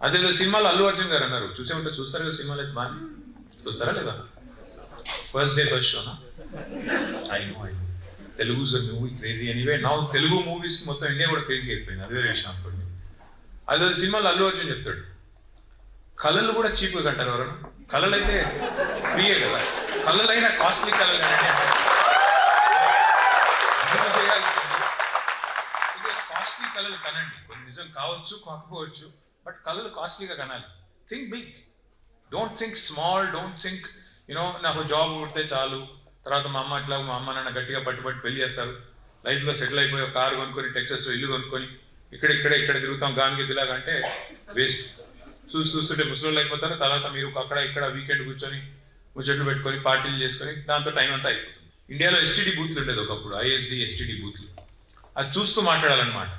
అదేదో సినిమాలో అల్లు అర్జున్ గారు అన్నారు, చూసే ఉంటే చూస్తారు కదా సినిమాలు అయితే బాగా చూస్తారా లేదా? ఫస్ట్ డే ఫస్ట్ షోనా? I know Telugu movie crazy anyway. నా తెలుగు మూవీస్ మొత్తం ఇండియా కూడా క్రేజీ అయిపోయింది, అదే విషయం అనుకోండి. అదే సినిమాలో అల్లు అర్జున్ చెప్తాడు, కళలు కూడా చీప్గా కంటారు ఎవరు? కళలు అయితే ఫ్రీయే కదా, కళలైనా కాస్ట్లీ కళలు కాస్ట్లీ కళలు కనండి. కొన్ని నిజం కావచ్చు కాకపోవచ్చు, బట్ కళలు కాస్ట్లీగా కనాలి. Think big, don't think small, don't think నాకు జాబ్ కొడితే చాలు, తర్వాత మా అమ్మ నాన్న గట్టిగా పట్టుబట్టి పెళ్లి చేస్తారు, లైఫ్లో సెటిల్ అయిపోయి ఒక కారు కొనుక్కొని టెక్సస్ ఇల్లు కొనుక్కొని ఇక్కడ తిరుగుతాం గానికి దిలాగా అంటే వేస్ట్. చూస్తుంటే ముసలోళ్ళు అయిపోతారు. తర్వాత మీరు అక్కడ ఇక్కడ వీకెండ్ కూర్చొని ముచ్చట్లు పెట్టుకొని పార్టీలు చేసుకొని దాంతో టైం అంతా అయిపోతుంది. ఇండియాలో ఎస్టీడీ బూత్లు ఉండేది ఒకప్పుడు, ఐఎస్డి ఎస్టీడీ బూత్లు. అది చూస్తూ మాట్లాడాలన్నమాట.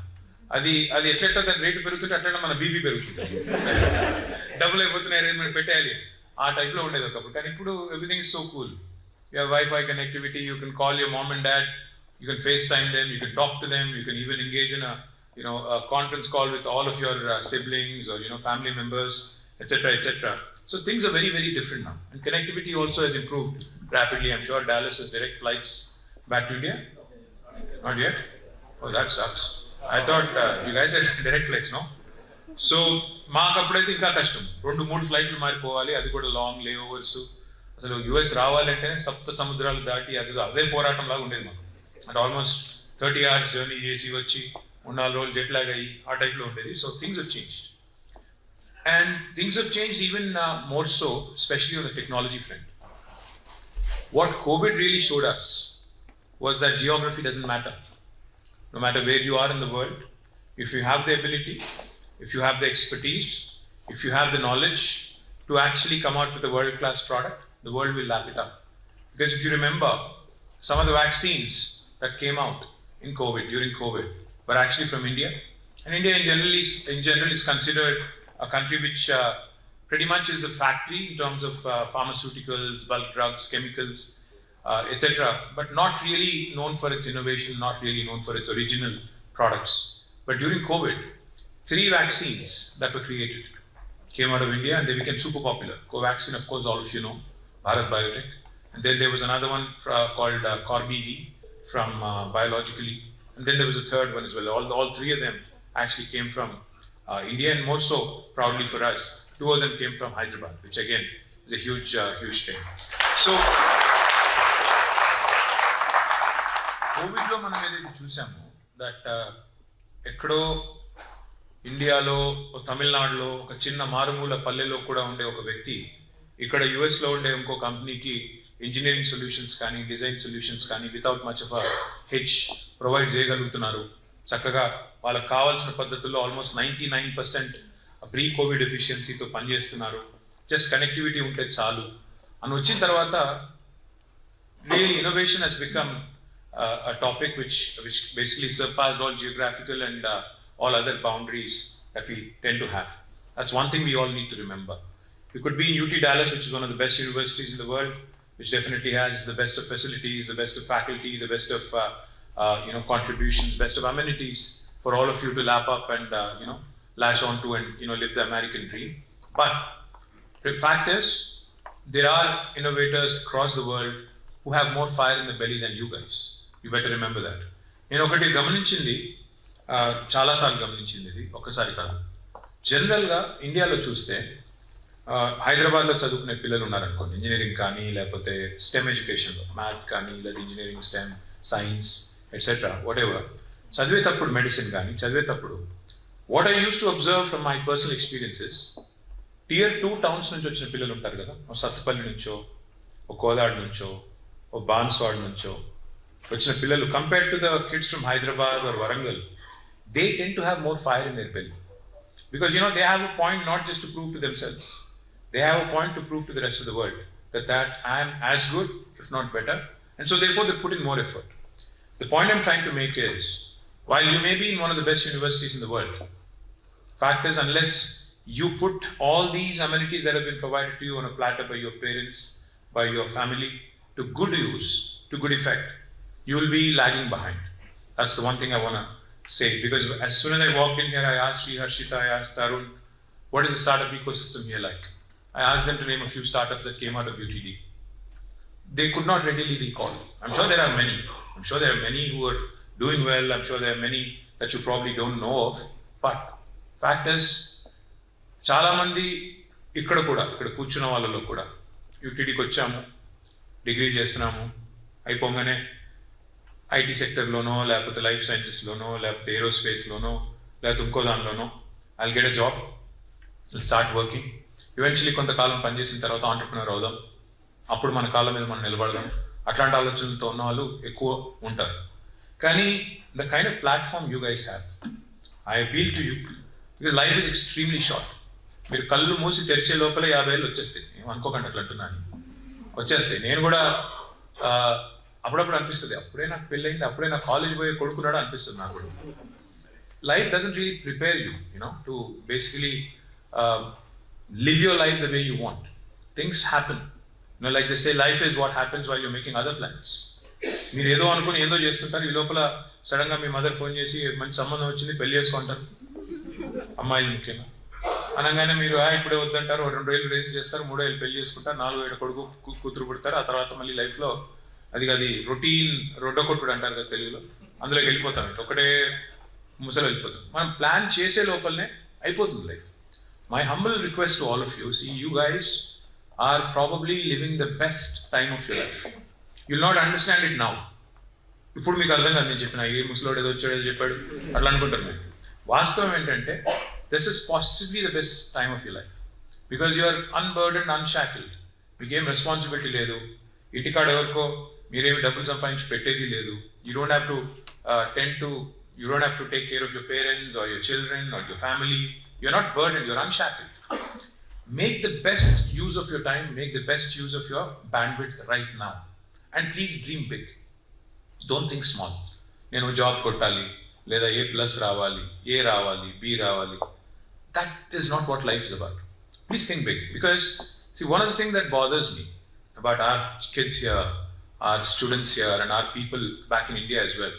అది ఎట్లెట్లా రేటు పెరుగుతుంటే అట్లా మన బీపీ పెరుగుతుంది, డబ్బులు అయిపోతున్నాయి అరేంజ్మెంట్ పెట్టేయాలి, ఆ టైప్లో ఉండేది ఒకప్పుడు. కానీ ఇప్పుడు everything is so cool. You have wifi connectivity, you can call your mom and dad, you can face time them, you can talk to them, you can even engage in a conference call with all of your siblings or family members, etc. So things are very, very different now, and connectivity also has improved rapidly. I'm sure Dallas has direct flights back to India. Not yet? Oh, that sucks. I thought you guys had direct flights, no? So మాకు అప్పుడైతే ఇంకా కష్టం, 2-3 ఫ్లైట్లు మారిపోవాలి, అది కూడా long లేఓవర్స్. అసలు US రావాలంటేనే సప్త సముద్రాలు దాటి అదే పోరాటం లాగా ఉండేది మాకు. అంటే ఆల్మోస్ట్ 30 hours జర్నీ చేసి వచ్చి 4 రోజులు జెట్ లాగ్ అయ్యి ఆ టైప్లో ఉండేది. So things have changed, and things have changed even more so, especially on the technology front. What COVID really showed us was that geography doesn't matter. No matter where you are in the world, if you have the ability, if you have the expertise, if you have the knowledge to actually come out with a world-class product, the world will lap it up. Because if you remember, some of the vaccines that came out during COVID, were actually from India. And India in general is considered a country which pretty much is the factory in terms of pharmaceuticals, bulk drugs, chemicals, etc. But not really known for its innovation, not really known for its original products. But during COVID, 3 vaccines that were created came out of India and they became super popular. Covaxin, of course, all of you know, Bharat Biotech. And then there was another one called Corbev from Biologically. And then there was a third one as well. All 3 of them actually came from India, and more so, proudly for us, 2 of them came from Hyderabad, which again is a huge thing. So, కోవిడ్లో మనం ఏదైతే చూసామో that ఎక్కడో ఇండియాలో, తమిళనాడులో, ఒక చిన్న మారుమూల పల్లెలో కూడా ఉండే ఒక వ్యక్తి ఇక్కడ యుఎస్లో ఉండే ఇంకో కంపెనీకి ఇంజనీరింగ్ సొల్యూషన్స్ కానీ డిజైన్ సొల్యూషన్స్ కానీ without much of H provide చేయగలుగుతున్నారు. చక్కగా వాళ్ళకి కావాల్సిన పద్ధతుల్లో ఆల్మోస్ట్ 99% ప్రీ కోవిడ్ ఎఫిషియన్సీతో పనిచేస్తున్నారు. జస్ట్ కనెక్టివిటీ ఉంటే చాలు అని వచ్చిన తర్వాత really innovation he's become a topic which basically surpassed all geographical and all other boundaries that we tend to have. That's one thing we all need to remember. You could be in UT Dallas, which is one of the best universities in the world, which definitely has the best of facilities, the best of faculty, the best of contributions, best of amenities for all of you to lap up and lash on to and live the American dream. But the fact is, there are innovators across the world who have more fire in the belly than you guys. You better remember that. నేను ఒకటి గమనించింది, చాలాసార్లు గమనించింది, ఇది ఒక్కసారి కాదు. జనరల్గా ఇండియాలో చూస్తే హైదరాబాద్లో చదువుకునే పిల్లలు ఉన్నారనుకోండి, ఇంజనీరింగ్ కానీ లేకపోతే స్టెమ్ ఎడ్యుకేషన్లో మ్యాథ్ కానీ లేదా engineering, stem, science etcetera whatever చదివేటప్పుడు, మెడిసిన్ కానీ చదివేటప్పుడు what I use to observe from my personal experiences, Tier 2 towns నుంచి వచ్చిన పిల్లలు ఉంటారు కదా, ఓ సత్తుపల్లి నుంచో, ఓ కోదాడ్ నుంచో, ఓ బాన్స్వాడ్ నుంచో వచ్చిన పిల్లలు, compared to the kids from Hyderabad or Warangal, they tend to have more fire in their belly. Because they have a point not just to prove to themselves, they have a point to prove to the rest of the world that I am as good, if not better, and so therefore they put in more effort. The point I'm trying to make is, while you may be in one of the best universities in the world, fact is, unless you put all these amenities that have been provided to you on a platter by your parents, by your family, to good use, to good effect, you will be lagging behind. That's the one thing I want to say, because as soon as I walked in here, I asked Sri Harshita, I asked Tarun, what is the startup ecosystem here like? I asked them to name a few startups that came out of UTD. They could not readily recall. I'm sure there are many. I'm sure there are many who are doing well. I'm sure there are many that you probably don't know of. But fact is, చాలా మంది ఇక్కడ కూర్చున్న వాళ్ళలో కూడా యూటీడీకి వచ్చాము, degree చేస్తున్నాము, అయిపోగానే IT సెక్టర్లోనో లేకపోతే లైఫ్ సైన్సెస్లోనో లేకపోతే ఏరోస్పేస్లోనో లేకపోతే ఇంకో దానిలోనో I'll get a job, will start working. Eventually కొంతకాలం పనిచేసిన తర్వాత ఆంటర్ప్రినర్ అవుదాం, అప్పుడు మన కాళ్ళ మీద మనం నిలబడదాం. అట్లాంటి ఆలోచనలతో ఉన్న వాళ్ళు ఎక్కువ ఉంటారు. కానీ the kind of platform you guys have, I appeal to you, because life is extremely short. మీరు కళ్ళు మూసి తెరిచే లోపల 50 ఏళ్ళు వచ్చేస్తాయి. నేను అనుకోకండి అట్లా అంటున్నాను, వచ్చేస్తాయి. నేను కూడా అప్పుడప్పుడు అనిపిస్తుంది, అప్పుడే నాకు పెళ్ళయింది, అప్పుడే నాకు కాలేజ్ పోయే కొడుకున్నాడు అనిపిస్తుంది నాకు కూడా. Life doesn't really prepare you to basically live your life the way you want. Things happen. Like they say, life is what happens while you're making other plans. మీరు ఏదో అనుకుని ఏదో చేస్తుంటారు, ఈ లోపల సడన్గా మీ మదర్ ఫోన్ చేసి మంచి సంబంధం వచ్చింది, పెళ్లి చేసుకుంటారు, అమ్మాయిలు ముఖ్యంగా అనగానే మీరు ఇప్పుడే వద్దంటారు. 2 ఏళ్ళు రేస్ చేస్తారు, 3 ఏళ్ళు పెళ్లి చేసుకుంటారు, 4 ఏళ్ళు కొడుకు కూతురు పుడతారు. ఆ తర్వాత మళ్ళీ లైఫ్లో అది రొటీన్ రొడ్డ కొట్టుడు అంటారు కదా తెలుగులో, అందులోకి వెళ్ళిపోతాం. ఒకటే ముసలు వెళ్ళిపోతాం. మనం ప్లాన్ చేసే లోపలనే అయిపోతుంది life. My humble request to all of you, see, you guys are probably living the best time of your life. You'll not understand it now. ఇప్పుడు మీకు అర్థం కాదు నేను చెప్పిన, ఏ ముసలోడు ఏదో వచ్చాడు ఏదో చెప్పాడు అట్లా అనుకుంటారు మీరు. వాస్తవం ఏంటంటే this is possibly the best time of your life because you are unburdened, unshackled. మీకేం రెస్పాన్సిబిలిటీ లేదు, ఇంటికాడ ఎవరికో మీరేమి డబ్బులు సంపాదించి పెట్టేది లేదు. You don't have to take care of your parents or your children or your family. You're not burdened, you're unshackled. Make the best use of your time, make the best use of your bandwidth right now. And please dream big. Don't think small. నేను job కొట్టాలి, లేదా A+ రావాలి, A రావాలి, B రావాలి. That is not what life is about. Please think big. Because, see, one of the things that bothers me about our kids here, our students here, and our people back in India as well,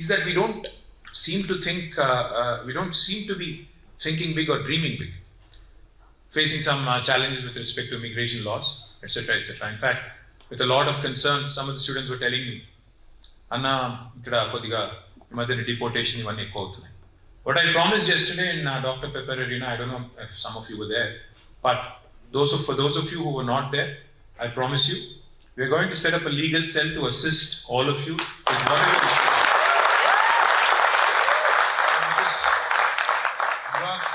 is that we don't seem to be thinking big or dreaming big, facing some challenges with respect to immigration laws, etc., etc. In fact, with a lot of concern, some of the students were telling me, Anna, ikkada kodiga ee madhyana deportation ivanni ekku avutunnayi. What I promised yesterday in Dr. Pepper Arena, I don't know if some of you were there, but for those of you who were not there, I promise you, we are going to set up a legal cell to assist all of you with whatever issues.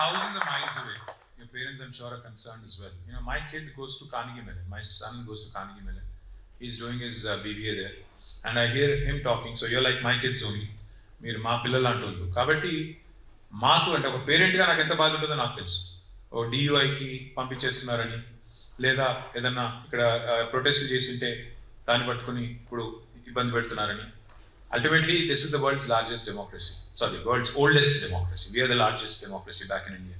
Thousands of miles away. Your parents, I'm sure, are concerned as well. My kid goes to Carnegie Mellon. My son goes to Carnegie Mellon. He's doing his BBA there. And I hear him talking, so you're like my kids only. మీరు మా పిల్లలు అంటుండ్రు కాబట్టి మాకు అంటే ఒక పేరెంట్గా నాకు ఎంత బాధ ఉంటుందో నాకు తెలుసు. ఓ DUIకి పంపించేస్తున్నారని, లేదా ఏదన్నా ఇక్కడ ప్రొటెస్ట్లు చేసింటే దాన్ని పట్టుకుని ఇప్పుడు ఇబ్బంది పెడుతున్నారని. Ultimately, this is the world's largest democracy. World's oldest democracy. We are the largest democracy back in India.